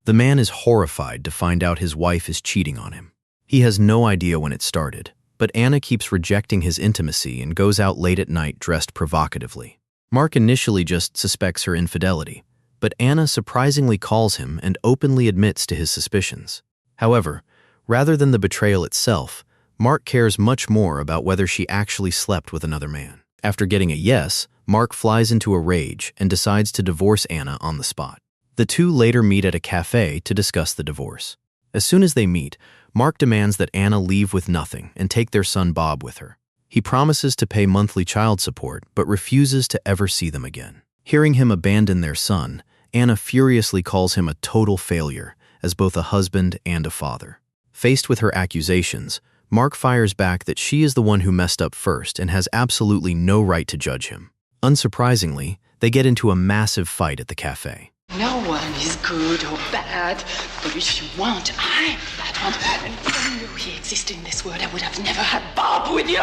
The man is horrified to find out his wife is cheating on him. He has no idea when it started, but Anna keeps rejecting his intimacy and goes out late at night dressed provocatively. Mark initially just suspects her infidelity, but Anna surprisingly calls him and openly admits to his suspicions. However, rather than the betrayal itself, Mark cares much more about whether she actually slept with another man. After getting a yes, Mark flies into a rage and decides to divorce Anna on the spot. The two later meet at a cafe to discuss the divorce. As soon as they meet, Mark demands that Anna leave with nothing and take their son Bob with her. He promises to pay monthly child support, but refuses to ever see them again. Hearing him abandon their son, Anna furiously calls him a total failure as both a husband and a father. Faced with her accusations, Mark fires back that she is the one who messed up first and has absolutely no right to judge him. Unsurprisingly, they get into a massive fight at the cafe. No one is good or bad, but if you want, I'm that one. And if I knew he existed in this world, I would have never had Bob with you.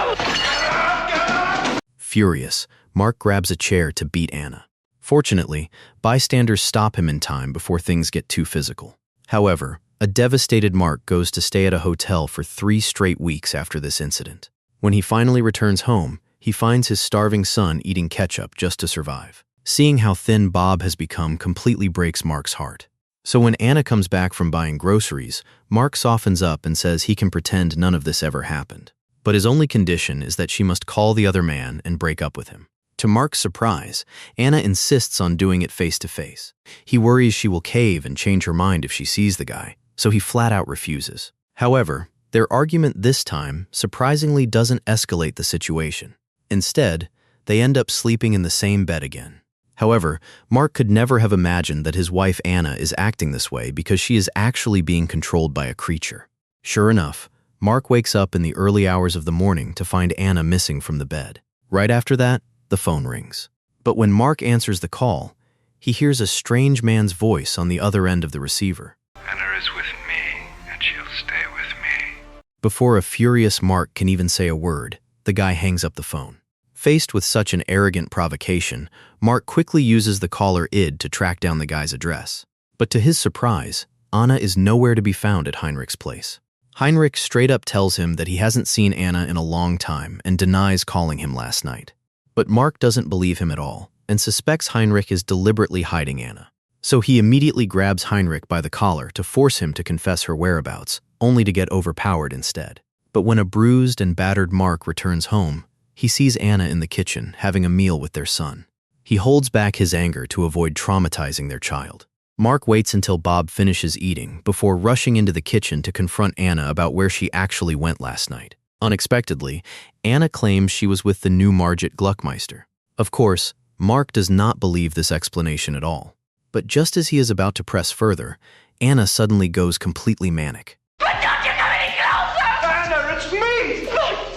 Furious, Mark grabs a chair to beat Anna. Fortunately, bystanders stop him in time before things get too physical. However, a devastated Mark goes to stay at a hotel for 3 straight weeks after this incident. When he finally returns home, he finds his starving son eating ketchup just to survive. Seeing how thin Bob has become completely breaks Mark's heart. So when Anna comes back from buying groceries, Mark softens up and says he can pretend none of this ever happened. But his only condition is that she must call the other man and break up with him. To Mark's surprise, Anna insists on doing it face to face. He worries she will cave and change her mind if she sees the guy, so he flat out refuses. However, their argument this time surprisingly doesn't escalate the situation. Instead, they end up sleeping in the same bed again. However, Mark could never have imagined that his wife Anna is acting this way because she is actually being controlled by a creature. Sure enough, Mark wakes up in the early hours of the morning to find Anna missing from the bed. Right after that, the phone rings. But when Mark answers the call, he hears a strange man's voice on the other end of the receiver. Anna is with me, and she'll stay with me. Before a furious Mark can even say a word, the guy hangs up the phone. Faced with such an arrogant provocation, Mark quickly uses the caller ID to track down the guy's address. But to his surprise, Anna is nowhere to be found at Heinrich's place. Heinrich straight up tells him that he hasn't seen Anna in a long time and denies calling him last night. But Mark doesn't believe him at all and suspects Heinrich is deliberately hiding Anna. So he immediately grabs Heinrich by the collar to force him to confess her whereabouts, only to get overpowered instead. But when a bruised and battered Mark returns home, he sees Anna in the kitchen having a meal with their son. He holds back his anger to avoid traumatizing their child. Mark waits until Bob finishes eating before rushing into the kitchen to confront Anna about where she actually went last night. Unexpectedly, Anna claims she was with the new Margit Gluckmeister. Of course, Mark does not believe this explanation at all. But just as he is about to press further, Anna suddenly goes completely manic. But don't you come any closer! Anna, it's me!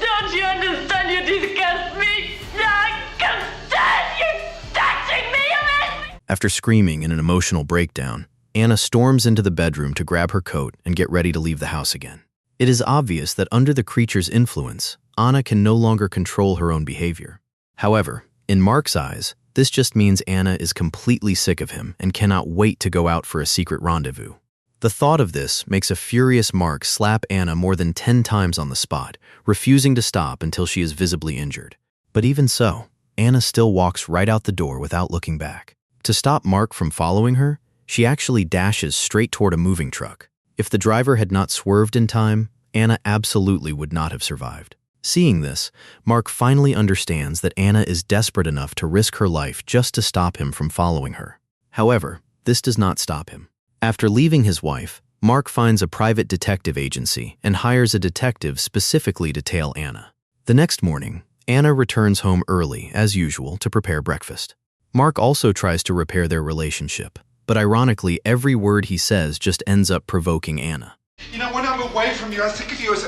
Don't you understand? You disgust me! I can't stand you touching me! After screaming in an emotional breakdown, Anna storms into the bedroom to grab her coat and get ready to leave the house again. It is obvious that under the creature's influence, Anna can no longer control her own behavior. However, in Mark's eyes, this just means Anna is completely sick of him and cannot wait to go out for a secret rendezvous. The thought of this makes a furious Mark slap Anna more than 10 times on the spot, refusing to stop until she is visibly injured. But even so, Anna still walks right out the door without looking back. To stop Mark from following her, she actually dashes straight toward a moving truck. If the driver had not swerved in time, Anna absolutely would not have survived. Seeing this, Mark finally understands that Anna is desperate enough to risk her life just to stop him from following her. However, this does not stop him. After leaving his wife, Mark finds a private detective agency and hires a detective specifically to tail Anna. The next morning, Anna returns home early, as usual, to prepare breakfast. Mark also tries to repair their relationship, but ironically, every word he says just ends up provoking Anna. You know, when I'm away from you, I think of you as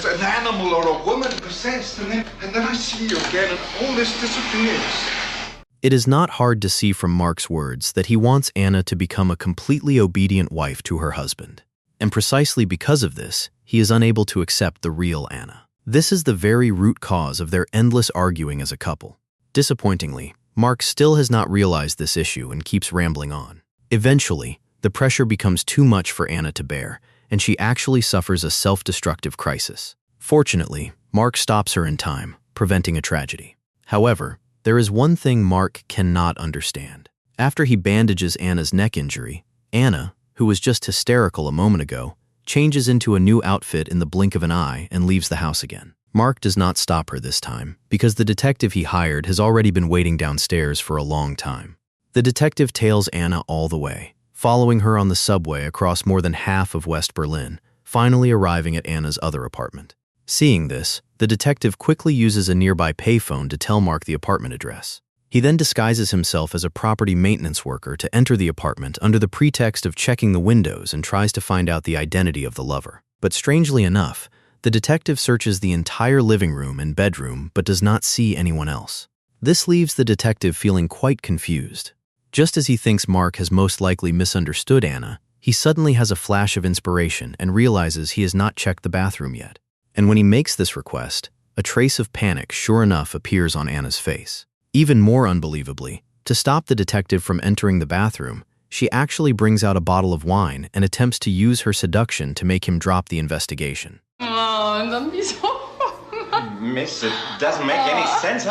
an animal or a woman possessed, and then I see you again, and all this disappears. It is not hard to see from Mark's words that he wants Anna to become a completely obedient wife to her husband. And precisely because of this, he is unable to accept the real Anna. This is the very root cause of their endless arguing as a couple. Disappointingly, Mark still has not realized this issue and keeps rambling on. Eventually, The pressure becomes too much for Anna to bear, and she actually suffers a self-destructive crisis. Fortunately, Mark stops her in time, preventing a tragedy. However, there is one thing Mark cannot understand. After he bandages Anna's neck injury, Anna, who was just hysterical a moment ago, changes into a new outfit in the blink of an eye and leaves the house again. Mark does not stop her this time, because the detective he hired has already been waiting downstairs for a long time. The detective tails Anna all the way, following her on the subway across more than half of West Berlin, finally arriving at Anna's other apartment. Seeing this, the detective quickly uses a nearby payphone to tell Mark the apartment address. He then disguises himself as a property maintenance worker to enter the apartment under the pretext of checking the windows and tries to find out the identity of the lover. But strangely enough, the detective searches the entire living room and bedroom but does not see anyone else. This leaves the detective feeling quite confused. Just as he thinks Mark has most likely misunderstood Anna, he suddenly has a flash of inspiration and realizes he has not checked the bathroom yet. And when he makes this request, a trace of panic sure enough appears on Anna's face. Even more unbelievably, to stop the detective from entering the bathroom, she actually brings out a bottle of wine and attempts to use her seduction to make him drop the investigation. Oh, dann wieso? Miss, it doesn't make any sense.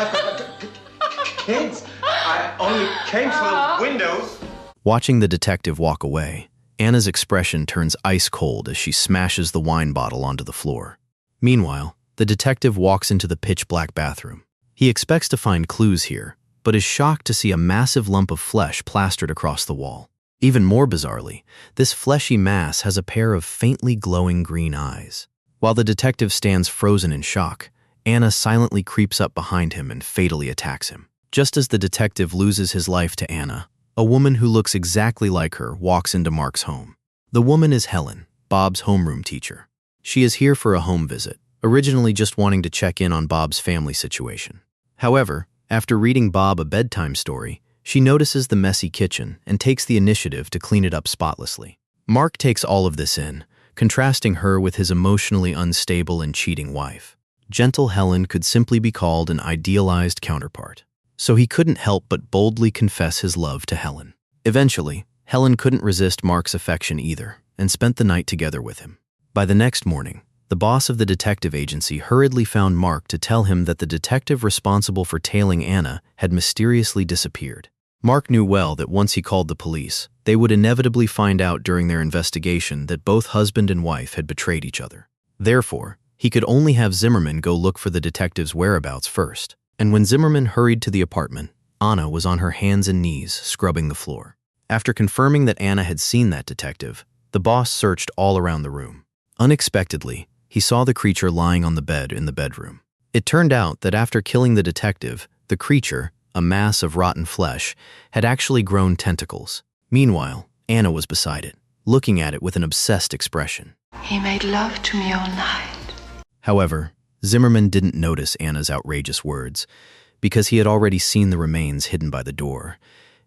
Kids, I only came for the windows. Watching the detective walk away, Anna's expression turns ice cold as she smashes the wine bottle onto the floor. Meanwhile, the detective walks into the pitch-black bathroom. He expects to find clues here, but is shocked to see a massive lump of flesh plastered across the wall. Even more bizarrely, this fleshy mass has a pair of faintly glowing green eyes. While the detective stands frozen in shock, Anna silently creeps up behind him and fatally attacks him. Just as the detective loses his life to Anna, a woman who looks exactly like her walks into Mark's home. The woman is Helen, Bob's homeroom teacher. She is here for a home visit, originally just wanting to check in on Bob's family situation. However, after reading Bob a bedtime story, she notices the messy kitchen and takes the initiative to clean it up spotlessly. Mark takes all of this in, contrasting her with his emotionally unstable and cheating wife. Gentle Helen could simply be called an idealized counterpart. So he couldn't help but boldly confess his love to Helen. Eventually, Helen couldn't resist Mark's affection either and spent the night together with him. By the next morning, the boss of the detective agency hurriedly found Mark to tell him that the detective responsible for tailing Anna had mysteriously disappeared. Mark knew well that once he called the police, they would inevitably find out during their investigation that both husband and wife had betrayed each other. Therefore, he could only have Zimmerman go look for the detective's whereabouts first. And when Zimmerman hurried to the apartment, Anna was on her hands and knees, scrubbing the floor. After confirming that Anna had seen that detective, the boss searched all around the room. Unexpectedly, he saw the creature lying on the bed in the bedroom. It turned out that after killing the detective, the creature, a mass of rotten flesh, had actually grown tentacles. Meanwhile, Anna was beside it, looking at it with an obsessed expression. He made love to me all night. However, Zimmerman didn't notice Anna's outrageous words, because he had already seen the remains hidden by the door,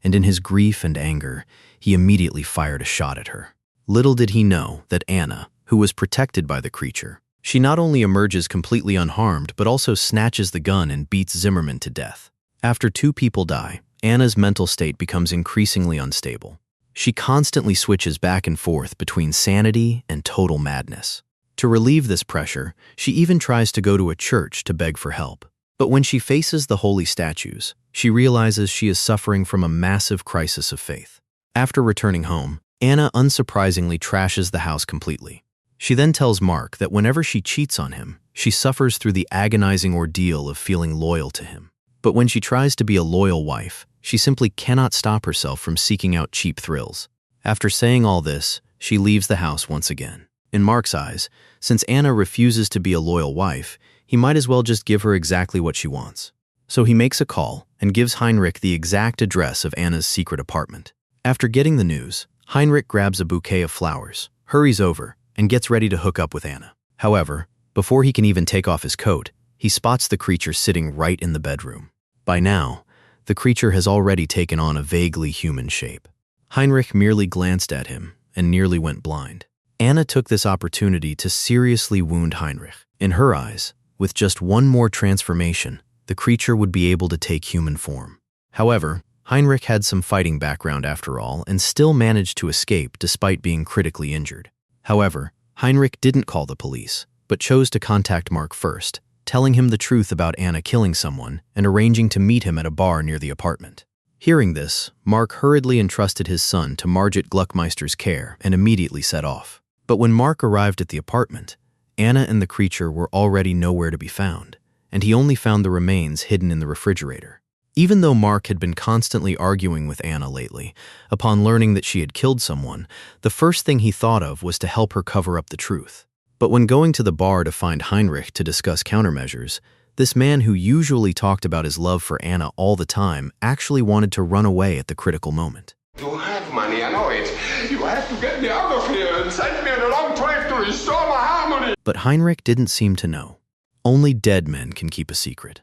and in his grief and anger, he immediately fired a shot at her. Little did he know that Anna, who was protected by the creature, she not only emerges completely unharmed but also snatches the gun and beats Zimmerman to death. After two people die, Anna's mental state becomes increasingly unstable. She constantly switches back and forth between sanity and total madness. To relieve this pressure, she even tries to go to a church to beg for help. But when she faces the holy statues, she realizes she is suffering from a massive crisis of faith. After returning home, Anna unsurprisingly trashes the house completely. She then tells Mark that whenever she cheats on him, she suffers through the agonizing ordeal of feeling loyal to him. But when she tries to be a loyal wife, she simply cannot stop herself from seeking out cheap thrills. After saying all this, she leaves the house once again. In Mark's eyes, since Anna refuses to be a loyal wife, he might as well just give her exactly what she wants. So he makes a call and gives Heinrich the exact address of Anna's secret apartment. After getting the news, Heinrich grabs a bouquet of flowers, hurries over, and gets ready to hook up with Anna. However, before he can even take off his coat, he spots the creature sitting right in the bedroom. By now, the creature has already taken on a vaguely human shape. Heinrich merely glanced at him and nearly went blind. Anna took this opportunity to seriously wound Heinrich. In her eyes, with just one more transformation, the creature would be able to take human form. However, Heinrich had some fighting background after all and still managed to escape despite being critically injured. However, Heinrich didn't call the police, but chose to contact Mark first, telling him the truth about Anna killing someone and arranging to meet him at a bar near the apartment. Hearing this, Mark hurriedly entrusted his son to Margit Gluckmeister's care and immediately set off. But when Mark arrived at the apartment, Anna and the creature were already nowhere to be found, and he only found the remains hidden in the refrigerator. Even though Mark had been constantly arguing with Anna lately, upon learning that she had killed someone, the first thing he thought of was to help her cover up the truth. But when going to the bar to find Heinrich to discuss countermeasures, this man who usually talked about his love for Anna all the time actually wanted to run away at the critical moment. You have money, I know it. You have to get me out of here and send me on a long trip to restore my harmony. But Heinrich didn't seem to know. Only dead men can keep a secret.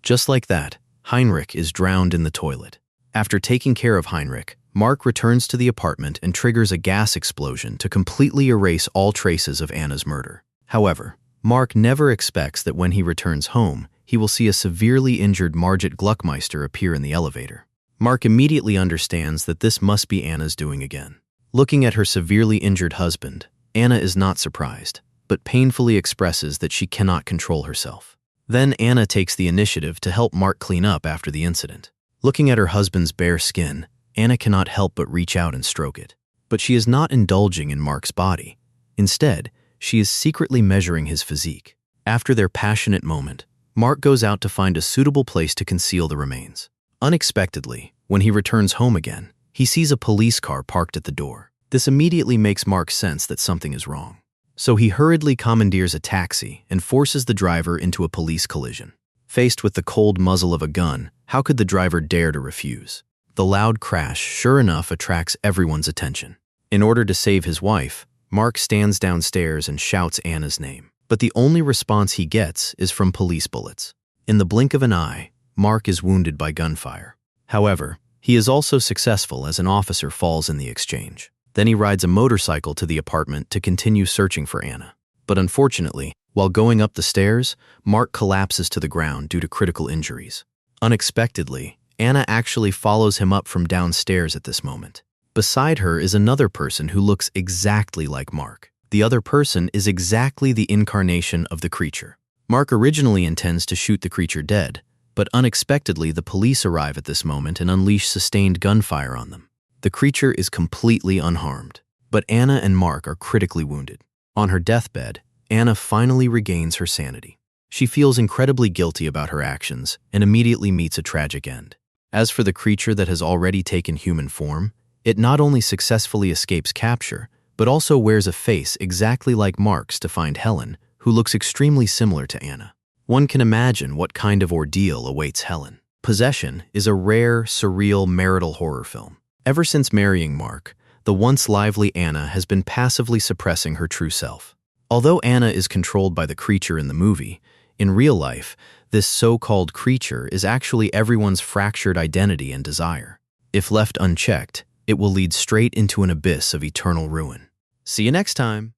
Just like that, Heinrich is drowned in the toilet. After taking care of Heinrich, Mark returns to the apartment and triggers a gas explosion to completely erase all traces of Anna's murder. However, Mark never expects that when he returns home, he will see a severely injured Margit Gluckmeister appear in the elevator. Mark immediately understands that this must be Anna's doing again. Looking at her severely injured husband, Anna is not surprised, but painfully expresses that she cannot control herself. Then Anna takes the initiative to help Mark clean up after the incident. Looking at her husband's bare skin, Anna cannot help but reach out and stroke it. But she is not indulging in Mark's body. Instead, she is secretly measuring his physique. After their passionate moment, Mark goes out to find a suitable place to conceal the remains. Unexpectedly, when he returns home again, he sees a police car parked at the door. This immediately makes Mark sense that something is wrong. So he hurriedly commandeers a taxi and forces the driver into a police collision. Faced with the cold muzzle of a gun, how could the driver dare to refuse? The loud crash, sure enough, attracts everyone's attention. In order to save his wife, Mark stands downstairs and shouts Anna's name. But the only response he gets is from police bullets. In the blink of an eye, Mark is wounded by gunfire. However, he is also successful as an officer falls in the exchange. Then he rides a motorcycle to the apartment to continue searching for Anna. But unfortunately, while going up the stairs, Mark collapses to the ground due to critical injuries. Unexpectedly, Anna actually follows him up from downstairs at this moment. Beside her is another person who looks exactly like Mark. The other person is exactly the incarnation of the creature. Mark originally intends to shoot the creature dead, but unexpectedly the police arrive at this moment and unleash sustained gunfire on them. The creature is completely unharmed, but Anna and Mark are critically wounded. On her deathbed, Anna finally regains her sanity. She feels incredibly guilty about her actions and immediately meets a tragic end. As for the creature that has already taken human form, it not only successfully escapes capture, but also wears a face exactly like Mark's to find Helen, who looks extremely similar to Anna. One can imagine what kind of ordeal awaits Helen. Possession is a rare, surreal marital horror film. Ever since marrying Mark, the once lively Anna has been passively suppressing her true self. Although Anna is controlled by the creature in the movie, in real life, this so-called creature is actually everyone's fractured identity and desire. If left unchecked, it will lead straight into an abyss of eternal ruin. See you next time!